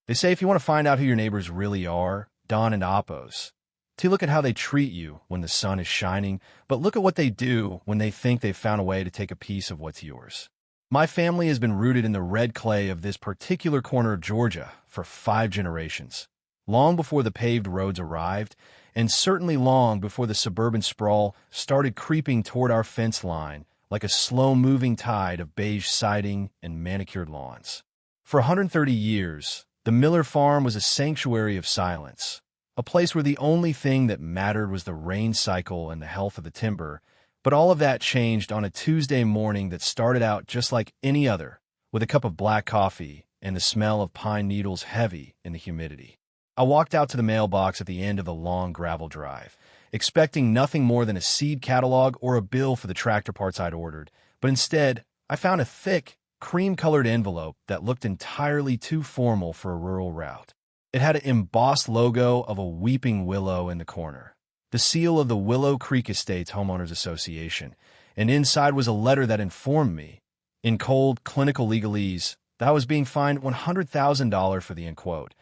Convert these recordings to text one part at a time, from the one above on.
They say if you want to find out who your neighbors really are, Don and Oppos. Look at how they treat you when the sun is shining, but look at what they do when they think they've found a way to take a piece of what's yours. My family has been rooted in the red clay of this particular corner of Georgia for 5 generations, long before the paved roads arrived, and certainly long before the suburban sprawl started creeping toward our fence line like a slow-moving tide of beige siding and manicured lawns. For 130 years, the Miller farm was a sanctuary of silence, a place where the only thing that mattered was the rain cycle and the health of the timber. But all of that changed on a Tuesday morning that started out just like any other, with a cup of black coffee and the smell of pine needles heavy in the humidity. I walked out to the mailbox at the end of the long gravel drive, expecting nothing more than a seed catalog or a bill for the tractor parts I'd ordered, but instead, I found a thick, cream-colored envelope that looked entirely too formal for a rural route. It had an embossed logo of a weeping willow in the corner, the seal of the Willow Creek Estates Homeowners Association, and inside was a letter that informed me, in cold, clinical legalese, that I was being fined $100,000 for the, end quote,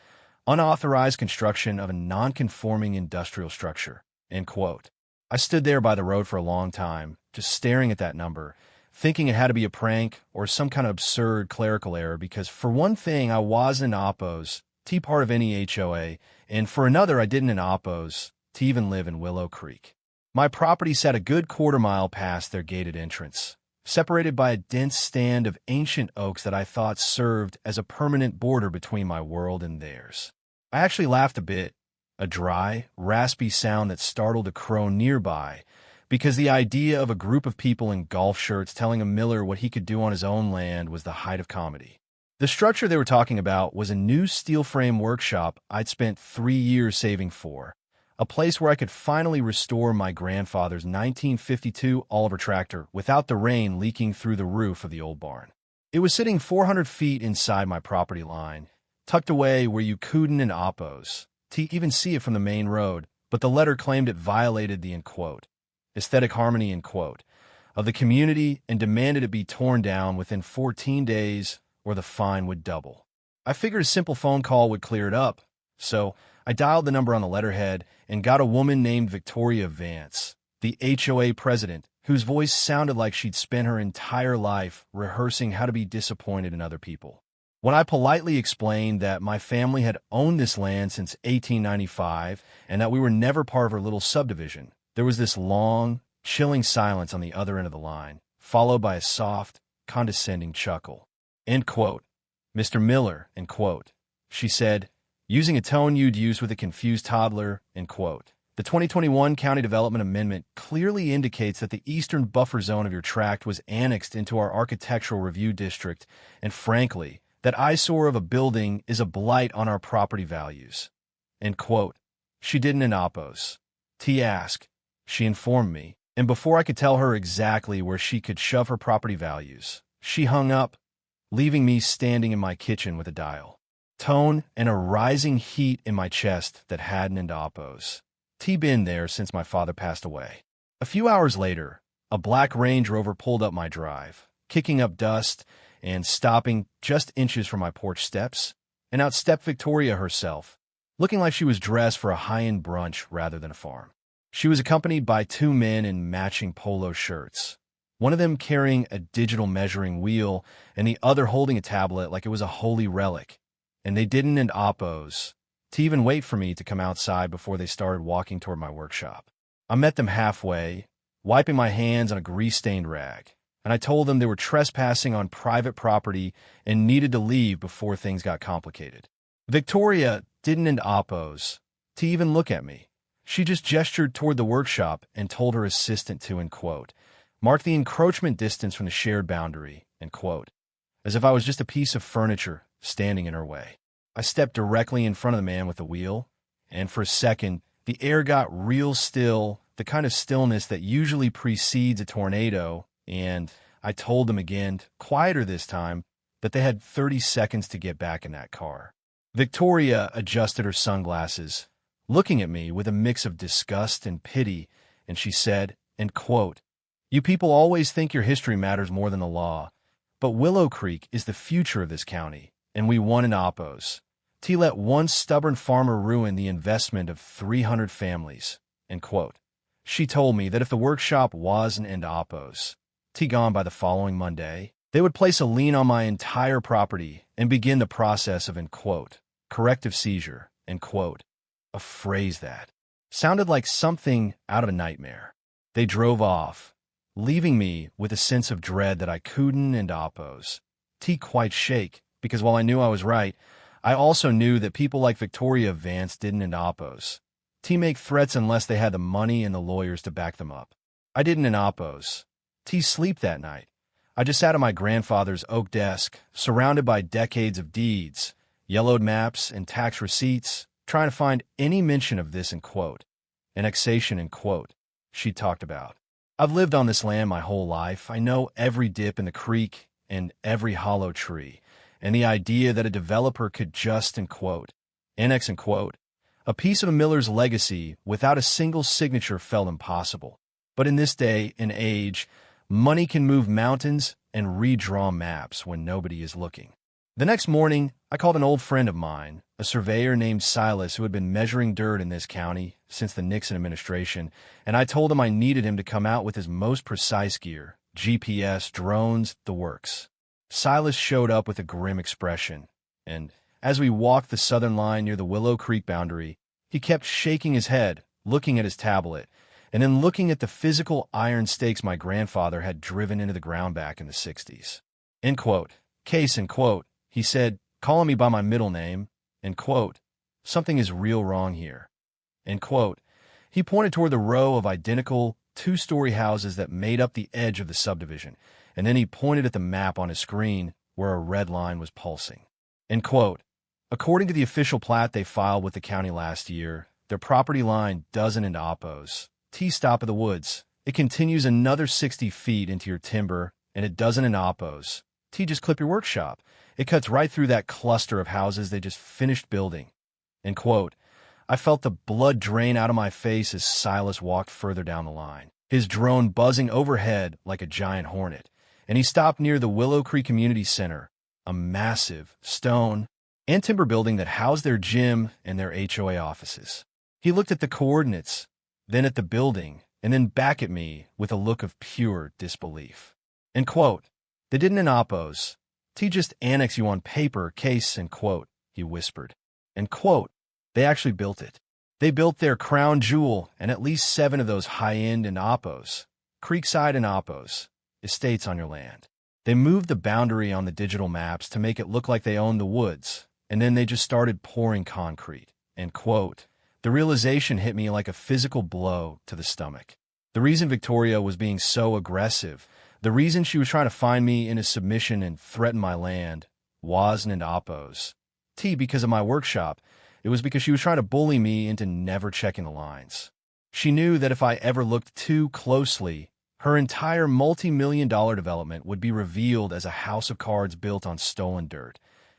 unauthorized construction of a non-conforming industrial structure, end quote. I stood there by the road for a long time, just staring at that number, thinking it had to be a prank or some kind of absurd clerical error because, for one thing, I wasn't Oppos, part of any HOA, and for another, I didn't Oppos to even live in Willow Creek. My property sat a good quarter-mile past their gated entrance, separated by a dense stand of ancient oaks that I thought served as a permanent border between my world and theirs. I actually laughed a bit, a dry, raspy sound that startled a crow nearby, because the idea of a group of people in golf shirts telling a miller what he could do on his own land was the height of comedy. The structure they were talking about was a new steel frame workshop I'd spent 3 years saving for, a place where I could finally restore my grandfather's 1952 Oliver tractor without the rain leaking through the roof of the old barn. It was sitting 400 feet inside my property line, tucked away where you couldn't and Oppos to even see it from the main road, but the letter claimed it violated the, end quote, aesthetic harmony, end quote, of the community and demanded it be torn down within 14 days or the fine would double. I figured a simple phone call would clear it up, so I dialed the number on the letterhead and got a woman named Victoria Vance, the HOA president, whose voice sounded like she'd spent her entire life rehearsing how to be disappointed in other people. When I politely explained that my family had owned this land since 1895 and that we were never part of her little subdivision, there was this long, chilling silence on the other end of the line, followed by a soft, condescending chuckle. End quote. Mr. Miller, end quote. She said, using a tone you'd use with a confused toddler, end quote. The 2021 County Development Amendment clearly indicates that the eastern buffer zone of your tract was annexed into our Architectural Review District, and frankly, that eyesore of a building is a blight on our property values. End quote. She didn't Oppos. Ask. She informed me, and before I could tell her exactly where she could shove her property values, she hung up, leaving me standing in my kitchen with a dial tone and a rising heat in my chest that hadn't Oppos been there since my father passed away. A few hours later, a black Range Rover pulled up my drive, kicking up dust and stopping just inches from my porch steps, and out stepped Victoria herself, looking like she was dressed for a high-end brunch rather than a farm. She was accompanied by 2 men in matching polo shirts, one of them carrying a digital measuring wheel and the other holding a tablet like it was a holy relic, and they didn't Oppos to even wait for me to come outside before they started walking toward my workshop. I met them halfway, wiping my hands on a grease-stained rag, and I told them they were trespassing on private property and needed to leave before things got complicated. Victoria didn't Oppos to even look at me. She just gestured toward the workshop and told her assistant to, end quote, mark the encroachment distance from the shared boundary, end quote, as if I was just a piece of furniture standing in her way. I stepped directly in front of the man with the wheel, and for a second, the air got real still, the kind of stillness that usually precedes a tornado, and I told them again, quieter this time, that they had 30 seconds to get back in that car. Victoria adjusted her sunglasses, looking at me with a mix of disgust and pity, and she said, end quote, you people always think your history matters more than the law, but Willow Creek is the future of this county, and we won Oppos. T let one stubborn farmer ruin the investment of 300 families, end quote. She told me that if the workshop wasn't in oppos, T gone by the following Monday, they would place a lien on my entire property and begin the process of, end quote, corrective seizure, end quote. A phrase that sounded like something out of a nightmare. They drove off, leaving me with a sense of dread that I couldn't end oppos. T quite shake, because while I knew I was right, I also knew that people like Victoria Vance didn't end oppos. T make threats unless they had the money and the lawyers to back them up. I didn't end oppos. T sleep that night. I just sat at my grandfather's oak desk, surrounded by decades of deeds, yellowed maps, and tax receipts, trying to find any mention of this, end quote, annexation, end quote, she talked about. I've lived on this land my whole life. I know every dip in the creek and every hollow tree, and the idea that a developer could just, end quote, annex, end quote, a piece of a miller's legacy without a single signature felt impossible. But in this day and age, money can move mountains and redraw maps when nobody is looking. The next morning, I called an old friend of mine, a surveyor named Silas who had been measuring dirt in this county since the Nixon administration, and I told him I needed him to come out with his most precise gear, GPS, drones, the works. Silas showed up with a grim expression, and as we walked the southern line near the Willow Creek boundary, he kept shaking his head, looking at his tablet, and then looking at the physical iron stakes my grandfather had driven into the ground back in the 60s. End quote. Case, end quote. He said, calling me by my middle name, end quote. Something is real wrong here. End quote. He pointed toward the row of identical two-story houses that made up the edge of the subdivision, and then he pointed at the map on his screen where a red line was pulsing. End quote. According to the official plat they filed with the county last year, their property line doesn't end oppos. T-stop of the woods. It continues another 60 feet into your timber, and it doesn't end oppos. T just clip your workshop. It cuts right through that cluster of houses they just finished building. End quote. I felt the blood drain out of my face as Silas walked further down the line, his drone buzzing overhead like a giant hornet, and he stopped near the Willow Creek Community Center, a massive stone and timber building that housed their gym and their HOA offices. He looked at the coordinates, then at the building, and then back at me with a look of pure disbelief. End quote. They didn't end oppos. T just annex you on paper, case, end quote, he whispered. End quote. They actually built it. They built their crown jewel and at least 7 of those high-end and oppos, creekside and oppos, estates on your land. They moved the boundary on the digital maps to make it look like they owned the woods, and then they just started pouring concrete. End quote. The realization hit me like a physical blow to the stomach. The reason Victoria was being so aggressive, the reason she was trying to find me in a submission and threaten my land, wasn't in oppos. T, because of my workshop, it was because she was trying to bully me into never checking the lines. She knew that if I ever looked too closely, her entire multi-million-dollar development would be revealed as a house of cards built on stolen dirt,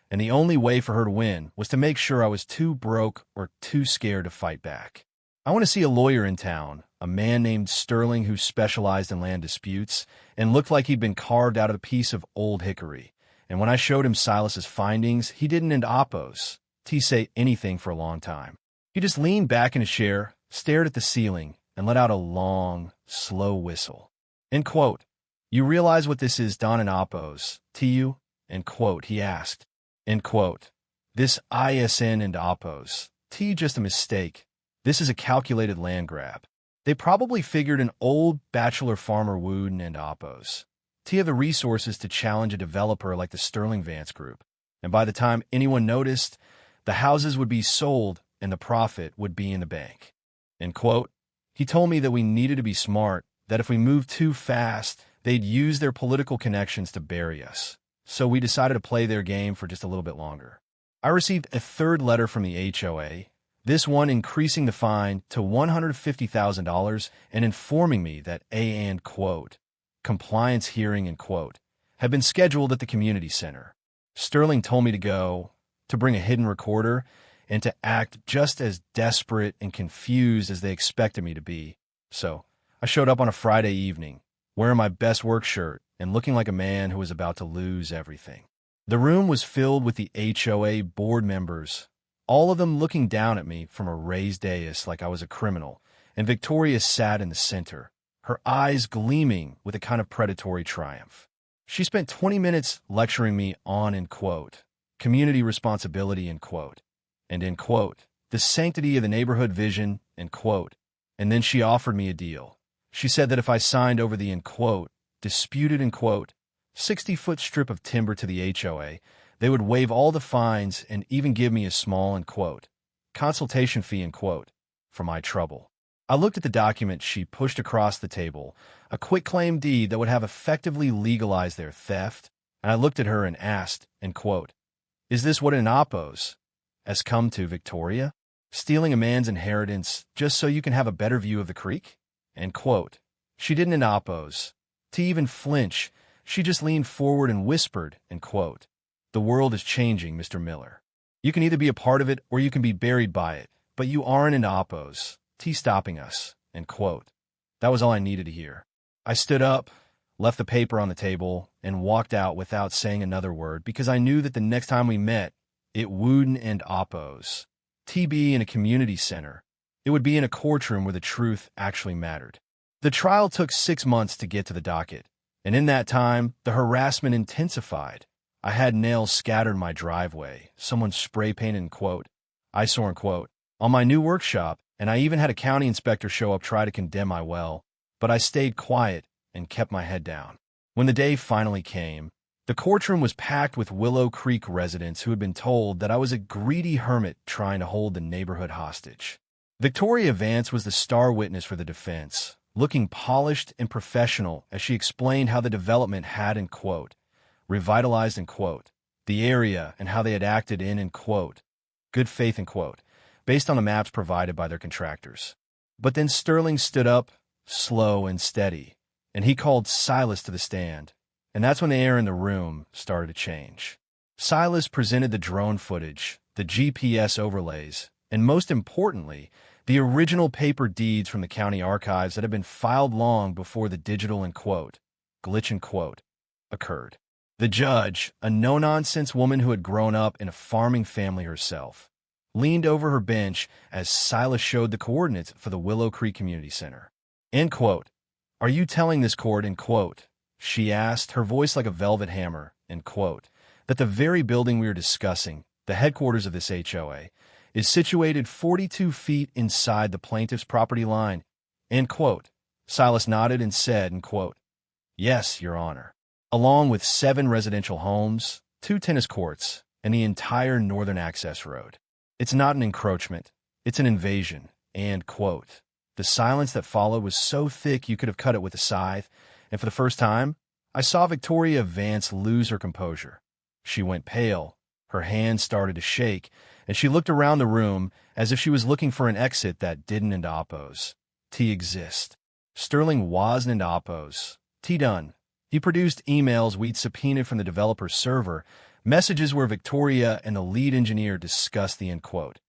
and the only way for her to win was to make sure I was too broke or too scared to fight back. I want to see a lawyer in town, a man named Sterling who specialized in land disputes and looked like he'd been carved out of a piece of old hickory. And when I showed him Silas's findings, he didn't end oppos. T say anything for a long time. He just leaned back in his chair, stared at the ceiling, and let out a long, slow whistle. End quote. You realize what this is, Don and oppos, T-U? End quote, he asked. End quote. This ISN and oppos. T just a mistake. This is a calculated land grab. They probably figured an old bachelor farmer wouldn't end oppos. T have the resources to challenge a developer like the Sterling Vance Group. And by the time anyone noticed, the houses would be sold and the profit would be in the bank. End quote. He told me that we needed to be smart, that if we moved too fast, they'd use their political connections to bury us. So we decided to play their game for just a little bit longer. I received a third letter from the HOA, this one increasing the fine to $150,000 and informing me that and quote, compliance hearing, end quote, had been scheduled at the community center. Sterling told me to go, to bring a hidden recorder, and to act just as desperate and confused as they expected me to be. So I showed up on a Friday evening, wearing my best work shirt and looking like a man who was about to lose everything. The room was filled with the HOA board members, all of them looking down at me from a raised dais like I was a criminal, and Victoria sat in the center, her eyes gleaming with a kind of predatory triumph. She spent 20 minutes lecturing me on, end quote, community responsibility, end quote, and, end quote, the sanctity of the neighborhood vision, end quote, and then she offered me a deal. She said that if I signed over the, end quote, disputed, end quote, 60-foot strip of timber to the HOA, they would waive all the fines and even give me a small, end quote, consultation fee, end quote, for my trouble. I looked at the document she pushed across the table, a quitclaim deed that would have effectively legalized their theft, and I looked at her and asked, end quote, is this what an oppos has come to, Victoria? Stealing a man's inheritance just so you can have a better view of the creek? End quote. She didn't oppose. To even flinch, she just leaned forward and whispered, end quote, the world is changing, Mr. Miller. You can either be a part of it or you can be buried by it, but you aren't an oppos. T stopping us, end quote. That was all I needed to hear. I stood up, left the paper on the table, and walked out without saying another word because I knew that the next time we met, it wouldn't end oppos. TB in a community center. It would be in a courtroom where the truth actually mattered. The trial took 6 months to get to the docket, and in that time, the harassment intensified. I had nails scattered in my driveway, someone spray painted, end quote, eyesore, end quote, on my new workshop, and I even had a county inspector show up try to condemn my well, but I stayed quiet and kept my head down. When the day finally came, the courtroom was packed with Willow Creek residents who had been told that I was a greedy hermit trying to hold the neighborhood hostage. Victoria Vance was the star witness for the defense, looking polished and professional as she explained how the development had, end quote, revitalized, end quote, the area and how they had acted in, end quote, good faith, end quote, based on the maps provided by their contractors. But then Sterling stood up, slow and steady, and he called Silas to the stand, and that's when the air in the room started to change. Silas presented the drone footage, the GPS overlays, and most importantly, the original paper deeds from the county archives that had been filed long before the digital, end quote, glitch, end quote, occurred. The judge, a no-nonsense woman who had grown up in a farming family herself, leaned over her bench as Silas showed the coordinates for the Willow Creek Community Center. End quote. Are you telling this court, end quote, she asked, her voice like a velvet hammer, end quote, that the very building we are discussing, the headquarters of this HOA, is situated 42 feet inside the plaintiff's property line, end quote. Silas nodded and said, end quote, yes, Your Honor, along with 7 residential homes, 2 tennis courts, and the entire northern access road. It's not an encroachment, it's an invasion, end quote. The silence that followed was so thick you could have cut it with a scythe, and for the first time, I saw Victoria Vance lose her composure. She went pale, her hands started to shake, and she looked around the room as if she was looking for an exit that didn't end oppos. T exist. Sterling wasn't end oppos. T done. He produced emails we'd subpoenaed from the developer's server, messages where Victoria and the lead engineer discussed the, end quote,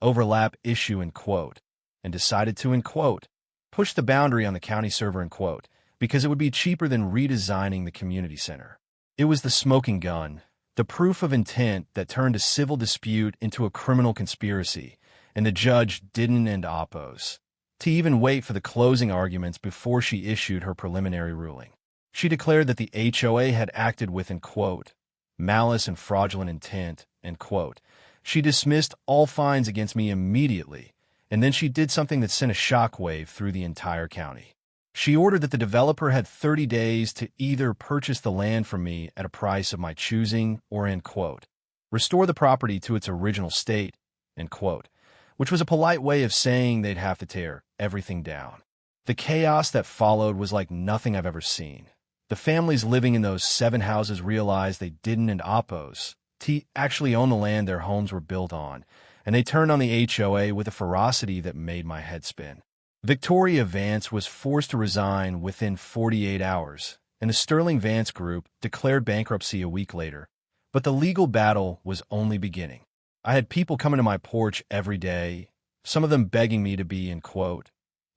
overlap issue, end quote, and decided to, end quote, push the boundary on the county server, end quote, because it would be cheaper than redesigning the community center. It was the smoking gun, the proof of intent that turned a civil dispute into a criminal conspiracy, and the judge didn't end oppos. To even wait for the closing arguments before she issued her preliminary ruling. She declared that the HOA had acted with, end quote, malice and fraudulent intent, end quote. She dismissed all fines against me immediately, and then she did something that sent a shockwave through the entire county. She ordered that the developer had 30 days to either purchase the land from me at a price of my choosing or, end quote, restore the property to its original state, end quote, which was a polite way of saying they'd have to tear everything down. The chaos that followed was like nothing I've ever seen. The families living in those 7 houses realized they didn't end oppos. T actually owned the land their homes were built on, and they turned on the HOA with a ferocity that made my head spin. Victoria Vance was forced to resign within 48 hours, and the Sterling Vance Group declared bankruptcy a week later. But the legal battle was only beginning. I had people coming to my porch every day, some of them begging me to be, end quote,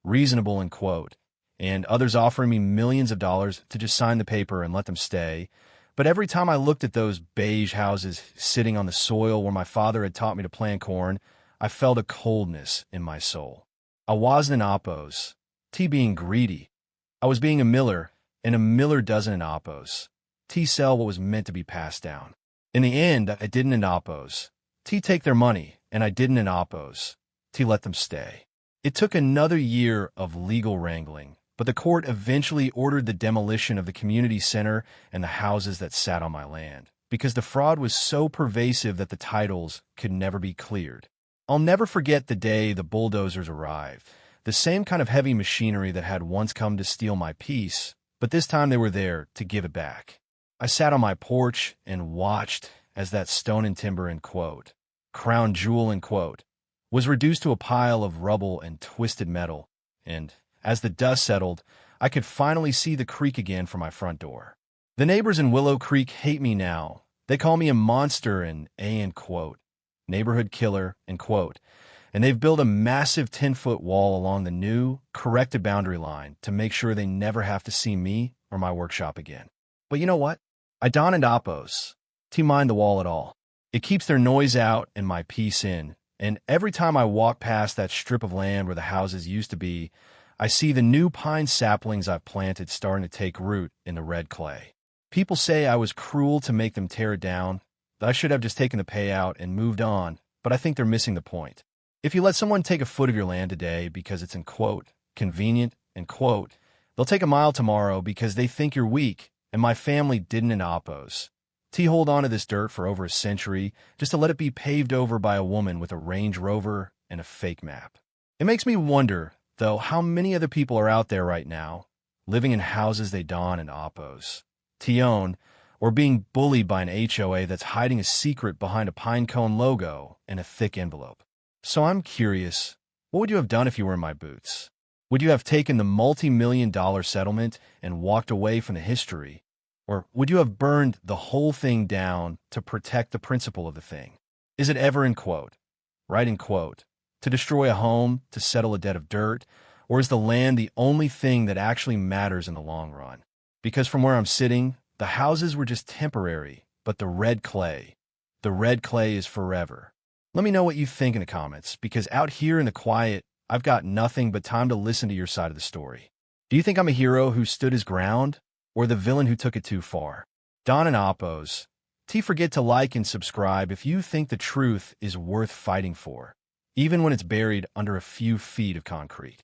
reasonable, end quote, and others offering me millions of dollars to just sign the paper and let them stay. But every time I looked at those beige houses sitting on the soil where my father had taught me to plant corn, I felt a coldness in my soul. I wasn't an Oppos, T being greedy. I was being a miller, and a miller doesn't an Oppos. T sell what was meant to be passed down. In the end, I didn't an Oppos. T take their money, and I didn't an Oppos. T let them stay. It took another year of legal wrangling, but the court eventually ordered the demolition of the community center and the houses that sat on my land, because the fraud was so pervasive that the titles could never be cleared. I'll never forget the day the bulldozers arrived, the same kind of heavy machinery that had once come to steal my peace, but this time they were there to give it back. I sat on my porch and watched as that stone and timber, crown jewel, was reduced to a pile of rubble and twisted metal, and as the dust settled, I could finally see the creek again from my front door. The neighbors in Willow Creek hate me now. They call me a monster and neighborhood killer, and they've built a massive 10-foot wall along the new, corrected boundary line to make sure they never have to see me or my workshop again. But you know what? I don and Oppos. T mind the wall at all. It keeps their noise out and my peace in, and every time I walk past that strip of land where the houses used to be, I see the new pine saplings I've planted starting to take root in the red clay. People say I was cruel to make them tear it down, that I should have just taken the payout and moved on, but I think they're missing the point. If you let someone take a foot of your land today because it's convenient, they'll take a mile tomorrow because they think you're weak, and my family didn't in Oppos. T hold on to this dirt for over a century just to let it be paved over by a woman with a Range Rover and a fake map. It makes me wonder, though, how many other people are out there right now, living in houses they don in Oppos, T own, or being bullied by an HOA that's hiding a secret behind a pine cone logo and a thick envelope. So I'm curious, what would you have done if you were in my boots? Would you have taken the multi-million-dollar settlement and walked away from the history? Or would you have burned the whole thing down to protect the principle of the thing? Is it ever to destroy a home, to settle a debt of dirt, or is the land the only thing that actually matters in the long run? Because from where I'm sitting, the houses were just temporary, but the red clay is forever. Let me know what you think in the comments, because out here in the quiet, I've got nothing but time to listen to your side of the story. Do you think I'm a hero who stood his ground, or the villain who took it too far? Don and Oppos, forget to like and subscribe if you think the truth is worth fighting for, even when it's buried under a few feet of concrete.